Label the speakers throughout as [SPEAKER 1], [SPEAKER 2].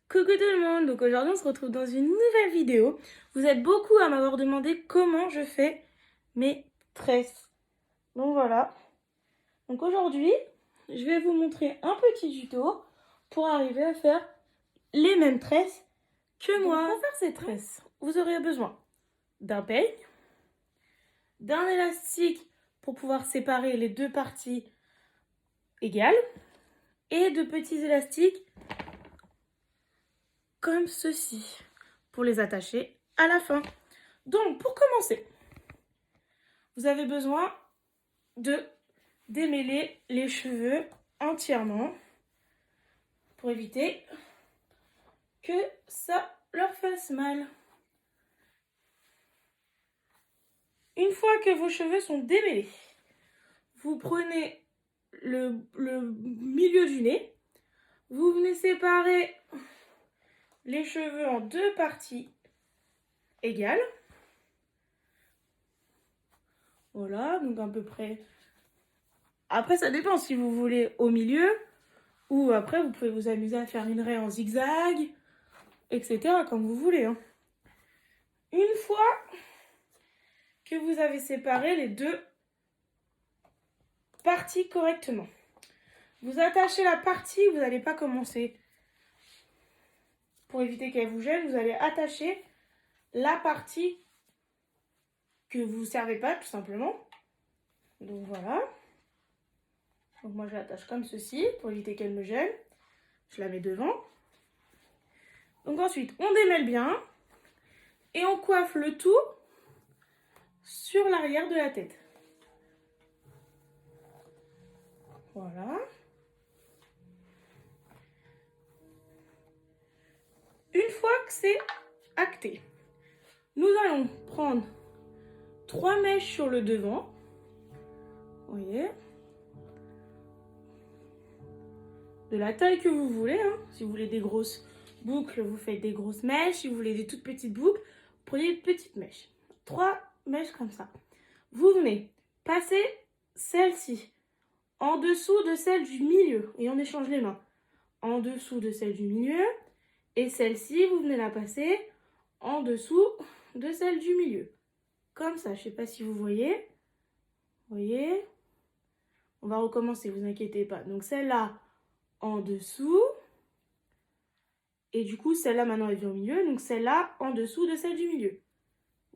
[SPEAKER 1] Coucou tout le monde, donc aujourd'hui on se retrouve dans une nouvelle vidéo. Vous êtes beaucoup à m'avoir demandé comment je fais mes tresses. Donc voilà. Donc aujourd'hui, je vais vous montrer un petit tuto pour arriver à faire les mêmes tresses que moi. Pour faire ces tresses, vous aurez besoin d'un peigne, d'un élastique pour pouvoir séparer les deux parties égales et de petits élastiques comme ceci pour les attacher à la fin. Donc pour commencer, vous avez besoin de démêler les cheveux entièrement pour éviter que ça leur fasse mal. Une fois que vos cheveux sont démêlés, vous prenez le milieu du nez, vous venez séparer les cheveux en deux parties égales. Voilà, donc à peu près. Après, ça dépend si vous voulez au milieu ou après, vous pouvez vous amuser à faire une raie en zigzag, etc. comme vous voulez. Une fois que vous avez séparé les deux parties correctement, vous attachez la partie, vous n'allez pas commencer. Pour éviter qu'elle vous gêne, vous allez attacher la partie que vous ne servez pas, tout simplement. Donc voilà. Donc moi, je l'attache comme ceci pour éviter qu'elle me gêne. Je la mets devant. Donc ensuite, on démêle bien et on coiffe le tout sur l'arrière de la tête. Voilà. Une fois que c'est acté, nous allons prendre 3 mèches sur le devant. Vous voyez, de la taille que vous voulez. Si vous voulez des grosses boucles, vous faites des grosses mèches. Si vous voulez des toutes petites boucles, vous prenez des petites mèches. 3 mèches comme ça. Vous venez passer celle-ci en dessous de celle du milieu et on échange les mains. En dessous de celle du milieu et celle-ci, vous venez la passer en dessous de celle du milieu. Comme ça, je ne sais pas si vous voyez. Vous voyez? On va recommencer, vous inquiétez pas. Donc celle-là en dessous. Et du coup, celle-là maintenant elle vient au milieu. Donc celle-là en dessous de celle du milieu.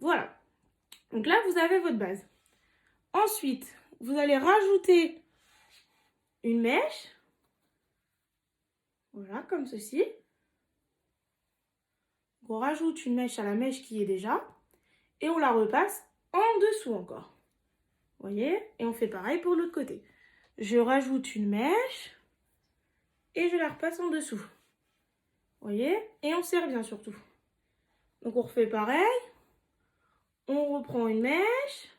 [SPEAKER 1] Voilà. Donc là, vous avez votre base. Ensuite, vous allez rajouter une mèche. Voilà, comme ceci. On rajoute une mèche à la mèche qui est déjà. Et on la repasse en dessous encore. Vous voyez? Et on fait pareil pour l'autre côté. Je rajoute une mèche. Et je la repasse en dessous. Vous voyez? Et on serre bien surtout. Donc on refait pareil. On reprend une mèche.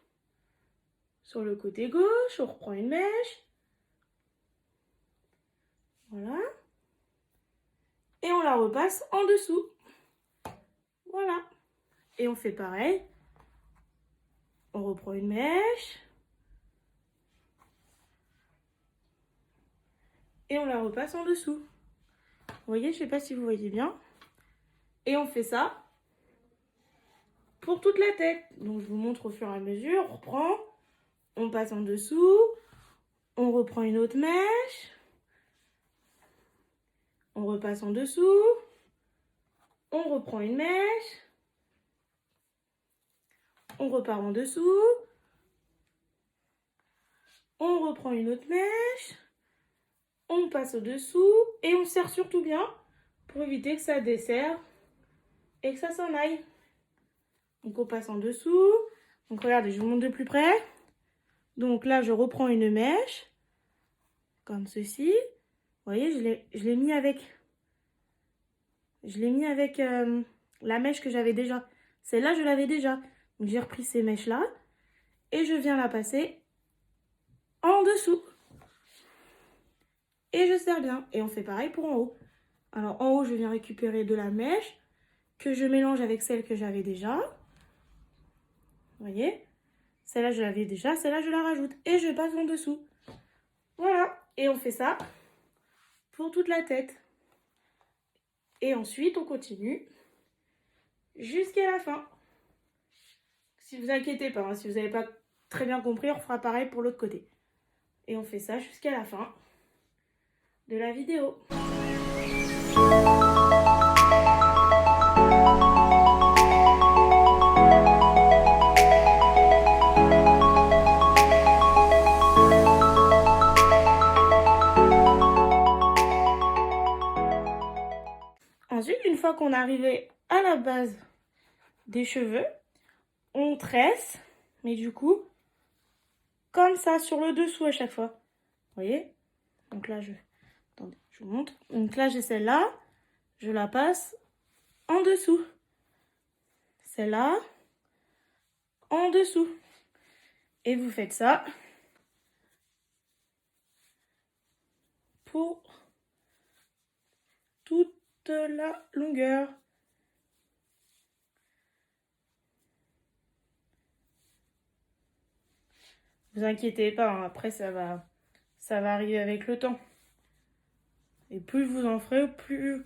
[SPEAKER 1] Sur le côté gauche, on reprend une mèche. Voilà. Et on la repasse en dessous. Voilà. Et on fait pareil. On reprend une mèche. Et on la repasse en dessous. Vous voyez, je ne sais pas si vous voyez bien. Et on fait ça pour toute la tête. Donc je vous montre au fur et à mesure. On reprend. On passe en dessous. On reprend une autre mèche. On repasse en dessous. On reprend une mèche. On repart en dessous. On reprend une autre mèche. On passe au-dessous. Et on serre surtout bien pour éviter que ça desserre et que ça s'en aille. Donc on passe en dessous. Donc regardez, je vous montre de plus près. Donc là, je reprends une mèche. Comme ceci. Vous voyez, je l'ai mis avec... la mèche que j'avais déjà. Celle-là, je l'avais déjà. Donc j'ai repris ces mèches-là. Et je viens la passer en dessous. Et je serre bien. Et on fait pareil pour en haut. Alors en haut, je viens récupérer de la mèche que je mélange avec celle que j'avais déjà. Vous voyez? Celle-là, je l'avais déjà. Celle-là, je la rajoute. Et je passe en dessous. Voilà. Et on fait ça pour toute la tête. Et ensuite, on continue jusqu'à la fin. Si vous inquiétez pas, hein, si vous n'avez pas très bien compris, on fera pareil pour l'autre côté. Et on fait ça jusqu'à la fin de la vidéo. Ensuite, une fois qu'on est arrivé à la base des cheveux, on tresse, mais du coup, comme ça, sur le dessous à chaque fois. Vous voyez? Donc là, attendez, je vous montre. Donc là, j'ai celle-là, je la passe en dessous. Celle-là, en dessous. Et vous faites ça pour toute la longueur. Vous inquiétez pas, hein, après ça va arriver avec le temps. Et plus vous en ferez, plus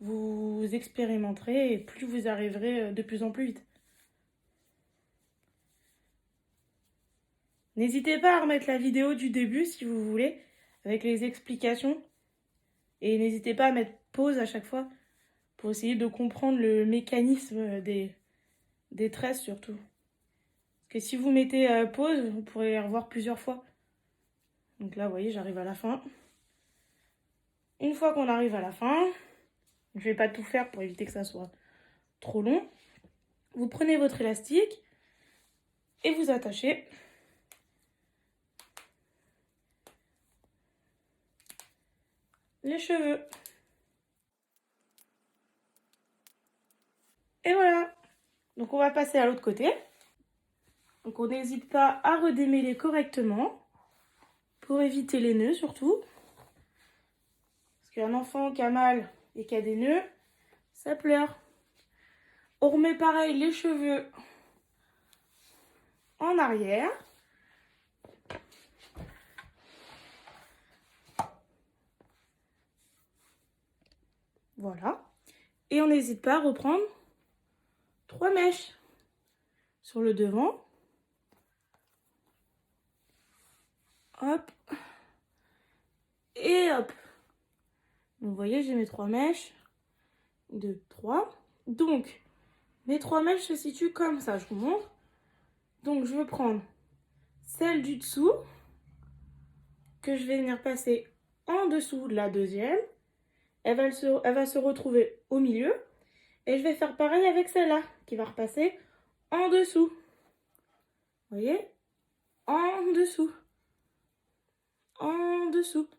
[SPEAKER 1] vous expérimenterez et plus vous arriverez de plus en plus vite. N'hésitez pas à remettre la vidéo du début si vous voulez, avec les explications. Et n'hésitez pas à mettre pause à chaque fois pour essayer de comprendre le mécanisme des tresses surtout. Parce que si vous mettez pause, vous pourrez les revoir plusieurs fois. Donc là, vous voyez, j'arrive à la fin. Une fois qu'on arrive à la fin, je ne vais pas tout faire pour éviter que ça soit trop long. Vous prenez votre élastique et vous attachez. Les cheveux. Et voilà. Donc on va passer à l'autre côté. Donc on n'hésite pas à redémêler correctement pour éviter les nœuds surtout. Parce qu'un enfant qui a mal et qui a des nœuds, ça pleure. On remet pareil les cheveux en arrière. Voilà. Et on n'hésite pas à reprendre 3 mèches sur le devant. Hop. Et hop. Donc, vous voyez, j'ai mes 3 mèches. 2, 3. Donc, mes 3 mèches se situent comme ça, je vous montre. Donc, je vais prendre celle du dessous, que je vais venir passer en dessous de la deuxième. Elle va se retrouver au milieu. Et je vais faire pareil avec celle-là, qui va repasser en dessous. Vous voyez? En dessous. En dessous.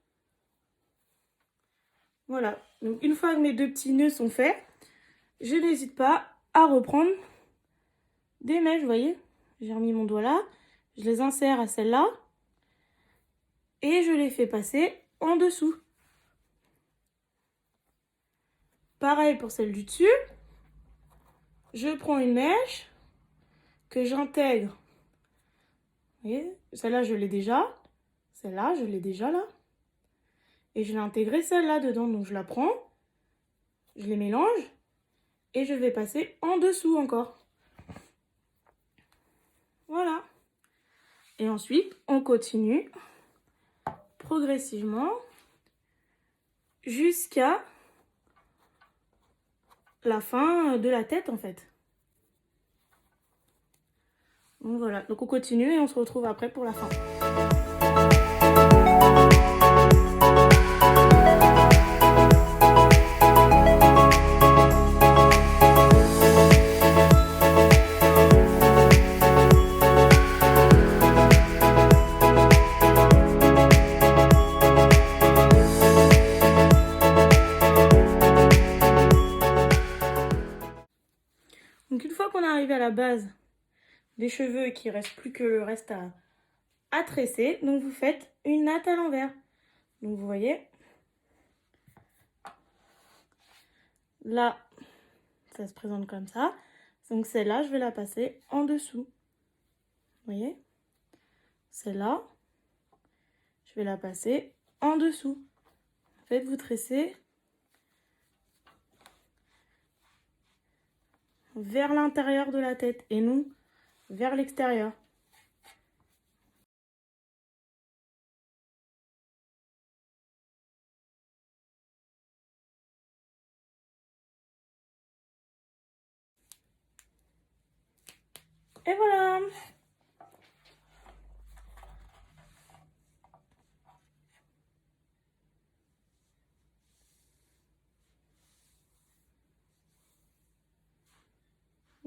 [SPEAKER 1] Voilà. Donc, une fois que mes 2 petits nœuds sont faits, je n'hésite pas à reprendre des mèches, vous voyez? J'ai remis mon doigt là. Je les insère à celle-là. Et je les fais passer en dessous. Pareil pour celle du dessus. Je prends une mèche que j'intègre. Vous voyez? Celle-là, je l'ai déjà. Celle-là, je l'ai déjà là. Et je vais intégrer celle-là dedans. Donc, je la prends. Je les mélange. Et je vais passer en dessous encore. Voilà. Et ensuite, on continue progressivement jusqu'à la fin de la tête, en fait. Donc voilà, donc on continue et on se retrouve après pour la fin. Donc une fois qu'on est arrivé à la base des cheveux et qu'il ne reste plus que le reste à tresser, donc vous faites une natte à l'envers. Donc vous voyez, là, ça se présente comme ça. Donc celle-là, je vais la passer en dessous. Vous voyez? Celle-là, je vais la passer en dessous. En fait, vous tressez vers l'intérieur de la tête et non vers l'extérieur. Et voilà!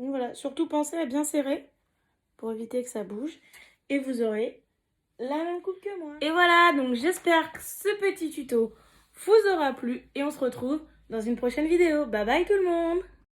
[SPEAKER 1] Donc voilà, surtout pensez à bien serrer pour éviter que ça bouge. Et vous aurez la même coupe que moi. Et voilà, donc j'espère que ce petit tuto vous aura plu. Et on se retrouve dans une prochaine vidéo. Bye bye tout le monde!